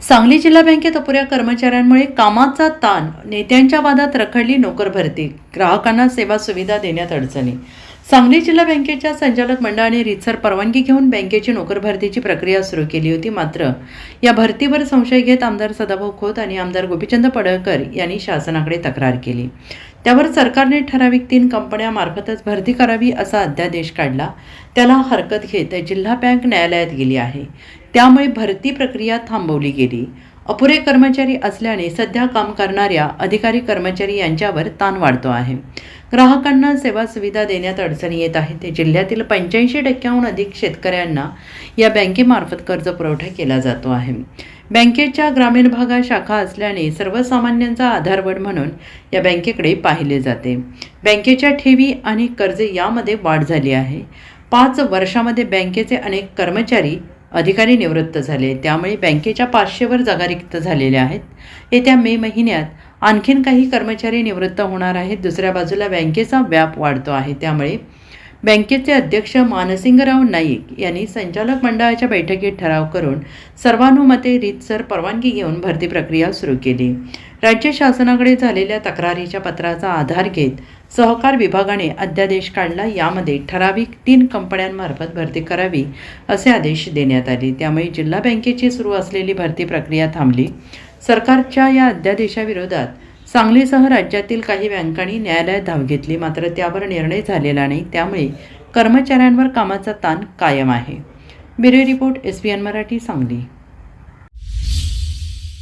सांगली जिल्हा बँकेत अपुऱ्या कर्मचाऱ्यांमुळे कामाचा ताण, नेत्यांच्या वादात रखडली नोकर भरती, ग्राहकांना सेवा सुविधा देण्यात अडचणी। सांगली जिल्हा बँकेच्या संचालक मंडळाने रीतसर परवानगी घेऊन बँकेची नोकर भरतीची प्रक्रिया सुरू केली होती। मात्र या भरतीवर संशय घेत आमदार सदाभाऊ खोत आणि आमदार गोपीचंद पडळकर यांनी शासनाकडे तक्रार केली। त्यावर सरकारने ठराविक 3 कंपन्यांमार्फतच भरती करावी असा अध्यादेश काढला। त्याला हरकत घेत जिल्हा बँक न्यायालयात गेली आहे। त्यामुळे भरती प्रक्रिया थांबवली गेली। अपुरे कर्मचारी असल्याने सध्या काम करणाऱ्या अधिकारी कर्मचारी यांच्यावर ताण वाढतो आहे। ग्राहकांना सेवा सुविधा देण्यात अडचणी येत आहेत। जिल्ह्यातील 85% अधिक शेतकऱ्यांना या बँकेमार्फत कर्ज पुरवठा केला जातो आहे। बँकेच्या ग्रामीण भागात शाखा असल्याने सर्वसामान्यांचा आधारवड म्हणून या बँकेकडे पाहिले जाते। बँकेच्या ठेवी आणि कर्ज यामध्ये वाढ झाली आहे। 5 वर्षामध्ये बँकेचे अनेक कर्मचारी अधिकारी निवृत्त झाले। त्यामुळे बँकेच्या 500वर जागा रिक्त झालेल्या आहेत। येत्या मे महिन्यात आणखीन काही कर्मचारी निवृत्त होणार आहेत। दुसऱ्या बाजूला बँकेचा व्याप वाढतो आहे। त्यामुळे बँकेचे अध्यक्ष मानसिंगराव नाईक यांनी संचालक मंडळाच्या बैठकीत ठराव करून सर्वानुमते रीतसर परवानगी घेऊन भरती प्रक्रिया सुरू केली। राज्य शासनाकडे झालेल्या तक्रारीच्या पत्राचा आधार घेत सहकार विभागाने अध्यादेश काढला। यामध्ये ठराविक 3 कंपन्यांमार्फत भरती करावी असे आदेश देण्यात आले। त्यामुळे जिल्हा बँकेची सुरू असलेली भरती प्रक्रिया थांबली। सरकारच्या या अध्यादेशाविरोधात सांगलीसह राज्यातील काही बँकांनी न्यायालयात धाव घेतली। मात्र त्यावर निर्णय झालेला नाही। त्यामुळे कर्मचाऱ्यांवर कामाचा ताण कायम आहे। Bureau report, SBN Marathi, Sangli.